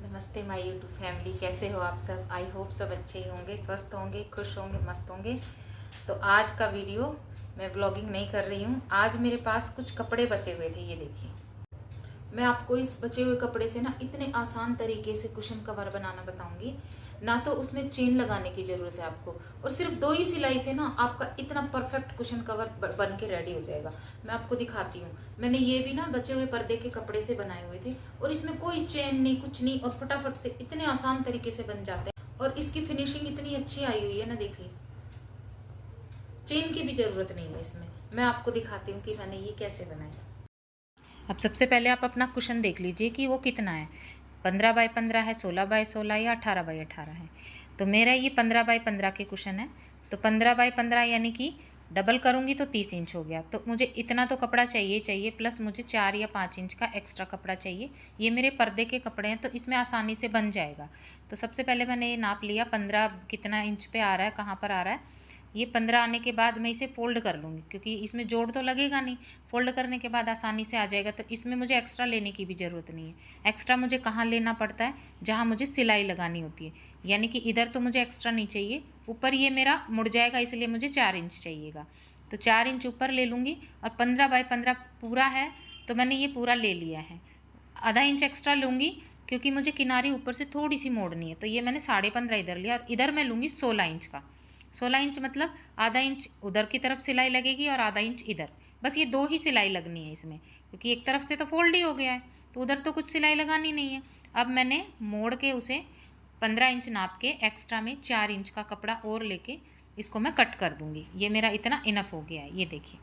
नमस्ते my YouTube family, कैसे हो आप सब। आई होप सब अच्छे ही होंगे, स्वस्थ होंगे, खुश होंगे, मस्त होंगे। तो आज का वीडियो मैं व्लॉगिंग नहीं कर रही हूँ। आज मेरे पास कुछ कपड़े बचे हुए थे, ये देखिए। मैं आपको इस बचे हुए कपड़े से ना इतने आसान तरीके से कुशन कवर बनाना बताऊंगी। ना तो उसमें चेन लगाने की ज़रूरत है आपको, और सिर्फ 2 ही सिलाई से ना आपका इतना परफेक्ट कुशन कवर बन के रेडी हो जाएगा। मैं आपको दिखाती हूँ। मैंने ये भी ना बचे हुए पर्दे के कपड़े से बनाए हुए थे, और इसमें कोई चेन नहीं, कुछ नहीं, और फटाफट से इतने आसान तरीके से बन जाते हैं। और इसकी फिनिशिंग इतनी अच्छी आई हुई है ना, देखिए। चेन की भी ज़रूरत नहीं है इसमें। मैं आपको दिखाती हूँ कि मैंने ये कैसे बनाया। अब सबसे पहले आप अपना कुशन देख लीजिए कि वो कितना है। 15 बाई 15 है, 16 बाई 16 या 18 बाई 18 है। तो मेरा ये 15 बाई 15 के कुशन है। तो 15 बाई 15 यानी कि डबल करूँगी तो 30 इंच हो गया। तो मुझे इतना तो कपड़ा चाहिए, प्लस मुझे 4 या 5 इंच का एक्स्ट्रा कपड़ा चाहिए। ये मेरे पर्दे के कपड़े हैं तो इसमें आसानी से बन जाएगा। तो सबसे पहले मैंने ये नाप लिया, 15 कितना इंच पे आ रहा है, कहाँ पर आ रहा है। ये 15 आने के बाद मैं इसे फ़ोल्ड कर लूँगी, क्योंकि इसमें जोड़ तो लगेगा नहीं। फ़ोल्ड करने के बाद आसानी से आ जाएगा। तो इसमें मुझे एक्स्ट्रा लेने की भी ज़रूरत नहीं है। एक्स्ट्रा मुझे कहाँ लेना पड़ता है, जहाँ मुझे सिलाई लगानी होती है। यानी कि इधर तो मुझे एक्स्ट्रा नहीं चाहिए, ऊपर ये मेरा मुड़ जाएगा, इसलिए मुझे 4 इंच चाहिएगा। तो 4 इंच ऊपर ले लूँगी। और 15 बाई 15 पूरा है, तो मैंने ये पूरा ले लिया है। आधा इंच एक्स्ट्रा लूँगी, क्योंकि मुझे किनारी ऊपर से थोड़ी सी मोड़नी है। तो ये मैंने 15.5 इधर लिया, और इधर मैं लूँगी 16 इंच का। 16 इंच मतलब आधा इंच उधर की तरफ सिलाई लगेगी और आधा इंच इधर। बस ये 2 ही सिलाई लगनी है इसमें, क्योंकि एक तरफ से तो फोल्ड ही हो गया है, तो उधर तो कुछ सिलाई लगानी नहीं है। अब मैंने मोड़ के उसे 15 इंच नाप के एक्स्ट्रा में 4 इंच का कपड़ा और लेके इसको मैं कट कर दूँगी। ये मेरा इतना इनफ हो गया है, ये देखिए।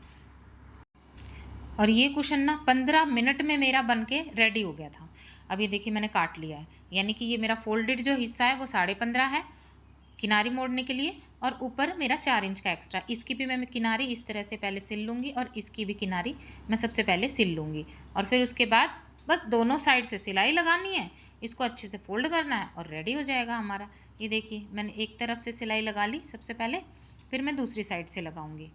और ये कुशन ना 15 मिनट में मेरा बन के रेडी हो गया था। अब ये देखिए मैंने काट लिया है, यानी कि ये मेरा फोल्डेड जो हिस्सा है वो 15.5 है किनारी मोड़ने के लिए, और ऊपर मेरा 4 इंच का एक्स्ट्रा। इसकी भी मैं किनारी इस तरह से पहले सिल लूँगी, और इसकी भी किनारी मैं सबसे पहले सिल लूँगी। और फिर उसके बाद बस दोनों साइड से सिलाई लगानी है, इसको अच्छे से फोल्ड करना है और रेडी हो जाएगा हमारा। ये देखिए मैंने एक तरफ से सिलाई लगा ली सबसे पहले, फिर मैं दूसरी साइड से लगाऊंगी।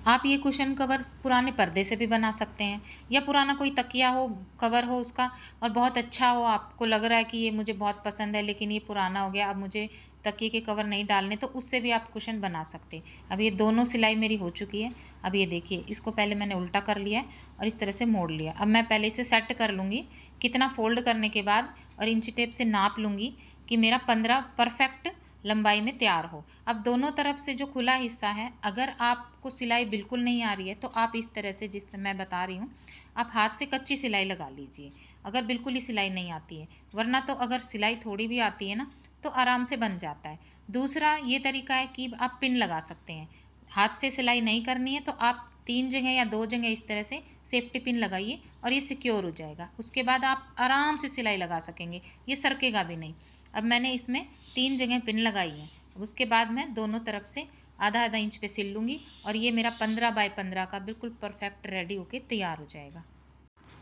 आप ये कुशन कवर पुराने पर्दे से भी बना सकते हैं, या पुराना कोई तकिया हो, कवर हो उसका, और बहुत अच्छा हो, आपको लग रहा है कि ये मुझे बहुत पसंद है लेकिन ये पुराना हो गया, अब मुझे तकिए के कवर नहीं डालने, तो उससे भी आप कुशन बना सकते हैं। अब ये दोनों सिलाई मेरी हो चुकी है। अब ये देखिए, इसको पहले मैंने उल्टा कर लिया है और इस तरह से मोड़ लिया। अब मैं पहले इसे सेट कर लूँगी कितना फोल्ड करने के बाद, और इंची टेप से नाप लूँगी कि मेरा 15 परफेक्ट लंबाई में तैयार हो। अब दोनों तरफ से जो खुला हिस्सा है, अगर आपको सिलाई बिल्कुल नहीं आ रही है तो आप इस तरह से, जिस मैं बता रही हूँ, आप हाथ से कच्ची सिलाई लगा लीजिए, अगर बिल्कुल ही सिलाई नहीं आती है। वरना तो अगर सिलाई थोड़ी भी आती है ना, तो आराम से बन जाता है। दूसरा ये तरीका है कि आप पिन लगा सकते हैं। हाथ से सिलाई नहीं करनी है तो आप 3 जगह या 2 जगह इस तरह से सेफ्टी पिन लगाइए, और ये सिक्योर हो जाएगा। उसके बाद आप आराम से सिलाई लगा सकेंगे, ये सरकेगा भी नहीं। अब मैंने इसमें 3 जगह पिन लगाई है। उसके बाद मैं दोनों तरफ से आधा आधा इंच पे सिल लूँगी, और ये मेरा 15 बाई 15 का बिल्कुल परफेक्ट रेडी होके तैयार हो जाएगा।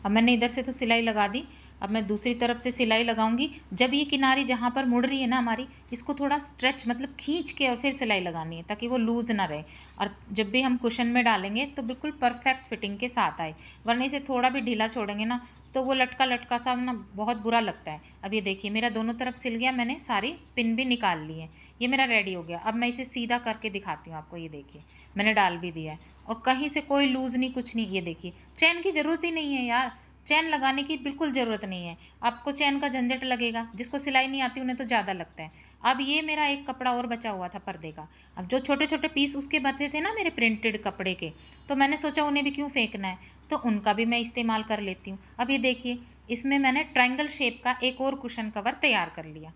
अब मैंने इधर से तो सिलाई लगा दी, अब मैं दूसरी तरफ से सिलाई लगाऊंगी। जब ये किनारी जहाँ पर मुड़ रही है ना हमारी, इसको थोड़ा स्ट्रेच मतलब खींच के और फिर सिलाई लगानी है, ताकि वो लूज़ ना रहे, और जब भी हम कुशन में डालेंगे तो बिल्कुल परफेक्ट फिटिंग के साथ आए। वरना इसे थोड़ा भी ढीला छोड़ेंगे ना, तो वो लटका लटका सा ना बहुत बुरा लगता है। अब ये देखिए मेरा दोनों तरफ सिल गया, मैंने सारी पिन भी निकाल ली है, ये मेरा रेडी हो गया। अब मैं इसे सीधा करके दिखाती हूँ आपको। ये देखिए मैंने डाल भी दिया है, और कहीं से कोई लूज़ नहीं, कुछ नहीं। ये देखिए चैन की ज़रूरत ही नहीं है यार, चैन लगाने की बिल्कुल ज़रूरत नहीं है। आपको चैन का झंझट लगेगा, जिसको सिलाई नहीं आती उन्हें तो ज़्यादा लगता है। अब ये मेरा एक कपड़ा और बचा हुआ था पर्दे का। अब जो छोटे छोटे पीस उसके बचे थे ना मेरे प्रिंटेड कपड़े के, तो मैंने सोचा उन्हें भी क्यों फेंकना है, तो उनका भी मैं इस्तेमाल कर लेती हूँ। अब ये देखिए इसमें मैंने ट्रायंगल शेप का एक और कुशन कवर तैयार कर लिया।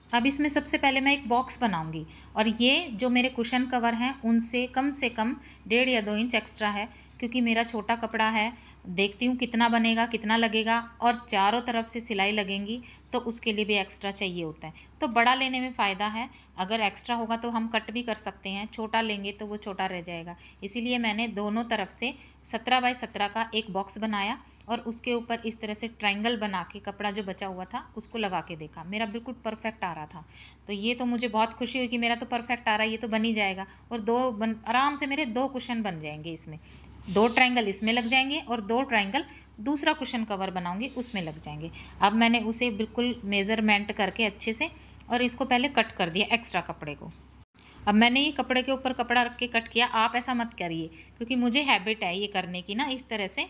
अब इसमें सबसे पहले मैं एक बॉक्स बनाऊंगी, और ये जो मेरे कुशन कवर हैं उनसे कम से कम 1.5 या 2 इंच एक्स्ट्रा है, क्योंकि मेरा छोटा कपड़ा है। देखती हूँ कितना बनेगा, कितना लगेगा, और चारों तरफ से सिलाई लगेंगी तो उसके लिए भी एक्स्ट्रा चाहिए होता है। तो बड़ा लेने में फ़ायदा है, अगर एक्स्ट्रा होगा तो हम कट भी कर सकते हैं, छोटा लेंगे तो वो छोटा रह जाएगा। इसीलिए मैंने दोनों तरफ से 17 बाई 17 का एक बॉक्स बनाया, और उसके ऊपर इस तरह से ट्रायंगल बना के कपड़ा जो बचा हुआ था उसको लगा के देखा, मेरा बिल्कुल परफेक्ट आ रहा था। तो ये तो मुझे बहुत खुशी हुई कि मेरा तो परफेक्ट आ रहा है, ये तो बन ही जाएगा। और आराम से मेरे 2 कुशन बन जाएंगे इसमें, 2 ट्रायंगल इसमें लग जाएंगे और 2 ट्रायंगल दूसरा कुशन कवर बनाऊंगी उसमें लग जाएंगे। अब मैंने उसे बिल्कुल मेज़रमेंट करके अच्छे से और इसको पहले कट कर दिया एक्स्ट्रा कपड़े को। अब मैंने ये कपड़े के ऊपर कपड़ा रख के कट किया। आप ऐसा मत करिए क्योंकि मुझे हैबिट है ये करने की ना, इस तरह से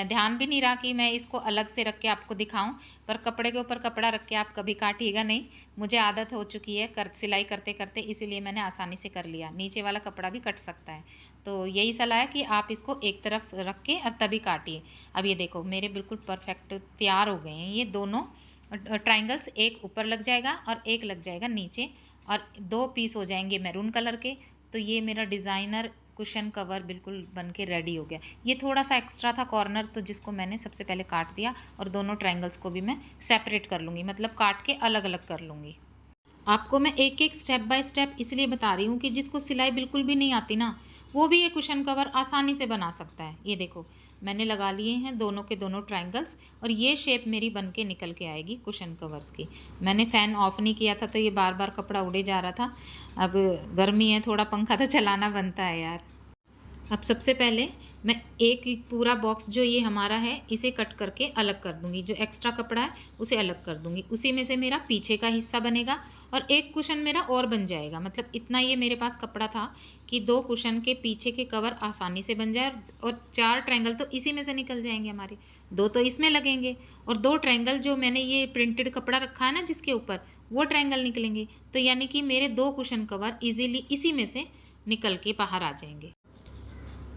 ध्यान भी नहीं रहा कि मैं इसको अलग से रख के आपको दिखाऊं, पर कपड़े के ऊपर कपड़ा रख के आप कभी काटिएगा नहीं। मुझे आदत हो चुकी है सिलाई करते करते, इसीलिए मैंने आसानी से कर लिया। नीचे वाला कपड़ा भी कट सकता है, तो यही सलाह है कि आप इसको एक तरफ रख के और तभी काटिए। अब ये देखो मेरे बिल्कुल परफेक्ट तैयार हो गए हैं ये दोनों ट्राइंगल्स। एक ऊपर लग जाएगा और एक लग जाएगा नीचे, और 2 पीस हो जाएंगे मैरून कलर के। तो ये मेरा डिज़ाइनर कुशन कवर बिल्कुल बन के रेडी हो गया। ये थोड़ा सा एक्स्ट्रा था कॉर्नर, तो जिसको मैंने सबसे पहले काट दिया, और दोनों ट्रायंगल्स को भी मैं सेपरेट कर लूँगी, मतलब काट के अलग अलग कर लूँगी। आपको मैं एक एक स्टेप बाय स्टेप इसलिए बता रही हूँ कि जिसको सिलाई बिल्कुल भी नहीं आती ना, वो भी ये कुशन कवर आसानी से बना सकता है। ये देखो मैंने लगा लिए हैं दोनों के दोनों ट्रायंगल्स, और ये शेप मेरी बन के निकल के आएगी कुशन कवर्स की। मैंने फ़ैन ऑफ नहीं किया था तो ये बार बार कपड़ा उड़े जा रहा था। अब गर्मी है, थोड़ा पंखा तो चलाना बनता है यार। अब सबसे पहले मैं एक पूरा बॉक्स जो ये हमारा है इसे कट करके अलग कर दूंगी। जो एक्स्ट्रा कपड़ा है उसे अलग कर दूंगी, उसी में से मेरा पीछे का हिस्सा बनेगा और एक कुशन मेरा और बन जाएगा। मतलब इतना ये मेरे पास कपड़ा था कि 2 कुशन के पीछे के कवर आसानी से बन जाए, और 4 ट्रायंगल तो इसी में से निकल जाएंगे हमारे। 2 तो इसमें लगेंगे और 2 ट्रायंगल जो मैंने ये प्रिंटेड कपड़ा रखा है ना जिसके ऊपर, वो ट्रायंगल निकलेंगे। तो यानी कि मेरे 2 कुशन कवर इजीली इसी में से निकल के बाहर आ जाएंगे।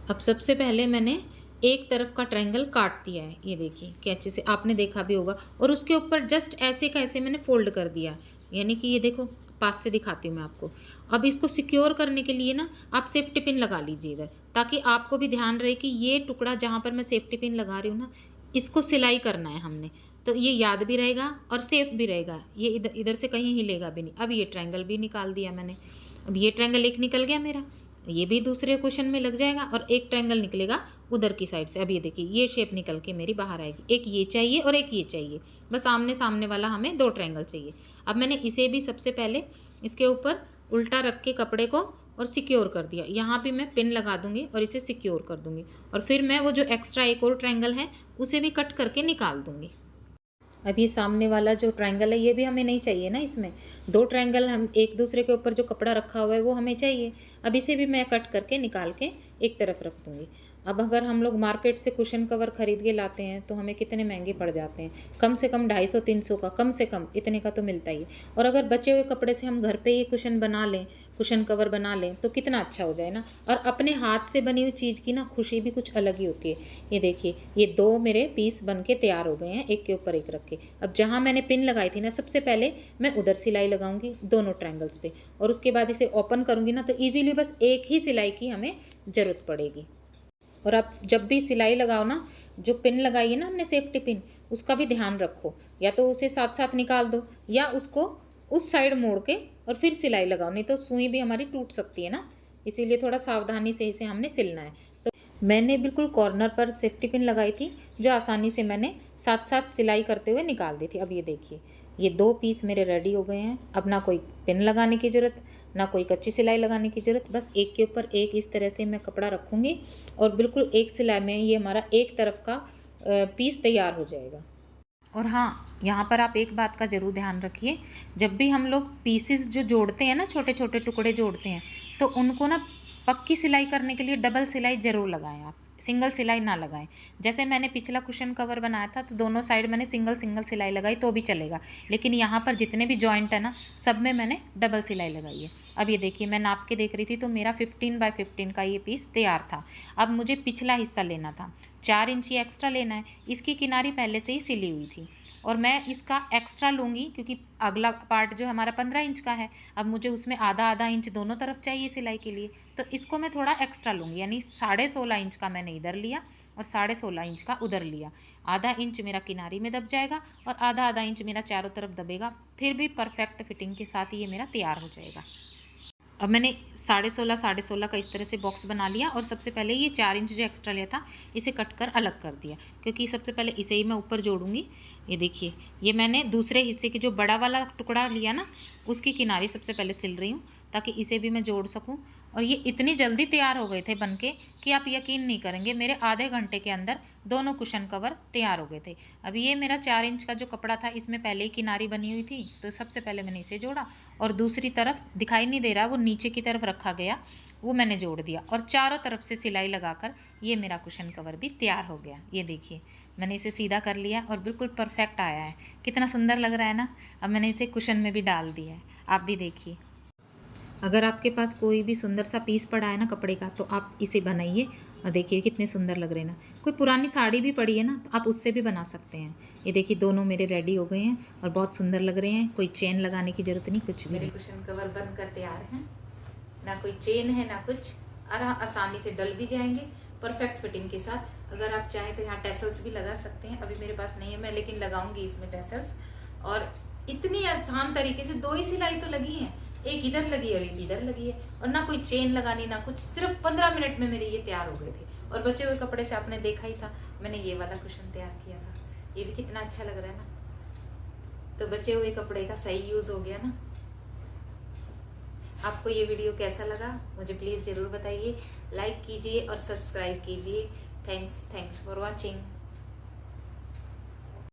अब सबसे पहले मैंने एक तरफ का ट्रायंगल काट दिया है, ये देखिए कैंची से, आपने देखा भी होगा, और उसके ऊपर जस्ट ऐसे का ऐसे मैंने फोल्ड कर दिया। यानी कि ये देखो, पास से दिखाती हूँ मैं आपको। अब इसको सिक्योर करने के लिए ना आप सेफ्टी पिन लगा लीजिए इधर, ताकि आपको भी ध्यान रहे कि ये टुकड़ा जहाँ पर मैं सेफ्टी पिन लगा रही हूँ ना, इसको सिलाई करना है हमने, तो ये याद भी रहेगा और सेफ भी रहेगा। ये इधर इधर से कहीं हिलेगा भी नहीं। अब ये ट्रायंगल भी निकाल दिया मैंने। अब ये ट्रायंगल एक निकल गया मेरा, ये भी दूसरे क्वेश्चन में लग जाएगा, और एक ट्रायंगल निकलेगा उधर की साइड से। अब ये देखिए ये शेप निकल के मेरी बाहर आएगी। एक ये चाहिए और एक ये चाहिए, बस आमने सामने वाला हमें 2 ट्रायंगल चाहिए। अब मैंने इसे भी सबसे पहले इसके ऊपर उल्टा रख के कपड़े को और सिक्योर कर दिया। यहाँ भी मैं पिन लगा दूंगी और इसे सिक्योर कर दूंगी, और फिर मैं वो जो एक्स्ट्रा एक और ट्रायंगल है उसे भी कट करके निकाल दूंगी। अब ये सामने वाला जो ट्रायंगल है ये भी हमें नहीं चाहिए ना, इसमें 2 ट्रायंगल हम एक दूसरे के ऊपर जो कपड़ा रखा हुआ है वो हमें चाहिए। अब इसे भी मैं कट करके निकाल के एक तरफ रख दूँगी। अब अगर हम लोग मार्केट से कुशन कवर ख़रीद के लाते हैं तो हमें कितने महंगे पड़ जाते हैं, कम से कम 250-300 का, कम से कम इतने का तो मिलता ही है। और अगर बचे हुए कपड़े से हम घर पे ये कुशन बना लें, कुशन कवर बना लें, तो कितना अच्छा हो जाए ना। और अपने हाथ से बनी हुई चीज़ की ना खुशी भी कुछ अलग ही होती है। ये देखिए ये 2 मेरे पीस बन के तैयार हो गए हैं, एक के ऊपर एक रख के। अब जहाँ मैंने पिन लगाई थी ना, सबसे पहले मैं उधर सिलाई लगाऊंगी दोनों ट्रायंगल्स पे, और उसके बाद इसे ओपन करूंगी ना, तो ईजीली बस एक ही सिलाई की हमें ज़रूरत पड़ेगी। और आप जब भी सिलाई लगाओ ना, जो पिन लगाई है ना हमने सेफ्टी पिन, उसका भी ध्यान रखो। या तो उसे साथ साथ निकाल दो, या उसको उस साइड मोड़ के और फिर सिलाई लगाओ, नहीं तो सुई भी हमारी टूट सकती है ना। इसीलिए थोड़ा सावधानी से इसे हमने सिलना है। तो मैंने बिल्कुल कॉर्नर पर सेफ्टी पिन लगाई थी, जो आसानी से मैंने साथ साथ सिलाई करते हुए निकाल दी थी। अब ये देखिए ये 2 पीस मेरे रेडी हो गए हैं। अब ना कोई पिन लगाने की ज़रूरत, ना कोई कच्ची सिलाई लगाने की ज़रूरत, बस एक के ऊपर एक इस तरह से मैं कपड़ा रखूँगी, और बिल्कुल एक सिलाई में ये हमारा एक तरफ का पीस तैयार हो जाएगा। और हाँ, यहाँ पर आप एक बात का ज़रूर ध्यान रखिए, जब भी हम लोग पीसेस जो जोड़ते हैं ना, छोटे छोटे टुकड़े जोड़ते हैं, तो उनको ना पक्की सिलाई करने के लिए डबल सिलाई ज़रूर लगाएं आप, सिंगल सिलाई ना लगाएं। जैसे मैंने पिछला कुशन कवर बनाया था तो दोनों साइड मैंने सिंगल सिंगल सिलाई लगाई तो भी चलेगा, लेकिन यहाँ पर जितने भी जॉइंट है ना, सब में मैंने डबल सिलाई लगाई है। अब ये देखिए मैं नाप के देख रही थी तो मेरा 15 बाय 15 का ये पीस तैयार था। अब मुझे पिछला हिस्सा लेना था, 4 इंच एक्स्ट्रा लेना है। इसकी किनारी पहले से ही सिली हुई थी, और मैं इसका एक्स्ट्रा लूँगी क्योंकि अगला पार्ट जो हमारा 15 इंच का है। अब मुझे उसमें आधा आधा इंच दोनों तरफ चाहिए सिलाई के लिए, तो इसको मैं थोड़ा एक्स्ट्रा लूँगी, यानी 16.5 इंच का मैंने इधर लिया और 16.5 इंच का उधर लिया। आधा इंच मेरा किनारी में दब जाएगा और आधा आधा इंच मेरा चारों तरफ दबेगा, फिर भी परफेक्ट फिटिंग के साथ ये मेरा तैयार हो जाएगा। अब मैंने 16.5 का इस तरह से बॉक्स बना लिया, और सबसे पहले ये 4 इंच जो एक्स्ट्रा लिया था इसे कट कर अलग कर दिया, क्योंकि सबसे पहले इसे ही मैं ऊपर जोड़ूंगी। ये देखिए ये मैंने दूसरे हिस्से की जो बड़ा वाला टुकड़ा लिया ना, उसकी किनारी सबसे पहले सिल रही हूँ। ताकि इसे भी मैं जोड़ सकूं। और ये इतनी जल्दी तैयार हो गए थे बनके कि आप यकीन नहीं करेंगे, मेरे आधे घंटे के अंदर दोनों कुशन कवर तैयार हो गए थे। अभी ये मेरा 4 इंच का जो कपड़ा था, इसमें पहले ही किनारी बनी हुई थी, तो सबसे पहले मैंने इसे जोड़ा और दूसरी तरफ दिखाई नहीं दे रहा, वो नीचे की तरफ रखा गया, वो मैंने जोड़ दिया और चारों तरफ से सिलाई लगाकर ये मेरा कुशन कवर भी तैयार हो गया। ये देखिए, मैंने इसे सीधा कर लिया और बिल्कुल परफेक्ट आया है। कितना सुंदर लग रहा है ना। अब मैंने इसे कुशन में भी डाल दिया है, आप भी देखिए। अगर आपके पास कोई भी सुंदर सा पीस पड़ा है ना कपड़े का, तो आप इसे बनाइए और देखिए कितने सुंदर लग रहे हैं ना। कोई पुरानी साड़ी भी पड़ी है ना, तो आप उससे भी बना सकते हैं। ये देखिए दोनों मेरे रेडी हो गए हैं और बहुत सुंदर लग रहे हैं। कोई चेन लगाने की ज़रूरत नहीं, कुछ भी। मेरे कुशन कवर बनकर तैयार हैं, ना कोई चेन है ना कुछ, आसानी से डल भी जाएंगे परफेक्ट फिटिंग के साथ। अगर आप चाहें तो यहाँ टेसल्स भी लगा सकते हैं, अभी मेरे पास नहीं है मैं, लेकिन लगाऊंगी इसमें टेसल्स। और इतनी आसान तरीके से 2 ही सिलाई तो लगी है, एक इधर लगी और एक इधर लगी है, और ना कोई चेन लगानी ना कुछ। सिर्फ 15 मिनट में मेरे ये तैयार हो गए थे। और बचे हुए कपड़े से आपने देखा ही था, मैंने ये वाला कुशन तैयार किया था, ये भी कितना अच्छा लग रहा है ना। तो बचे हुए कपड़े का सही यूज हो गया ना। आपको ये वीडियो कैसा लगा मुझे प्लीज़ ज़रूर बताइए, लाइक कीजिए और सब्सक्राइब कीजिए। Thanks for watching.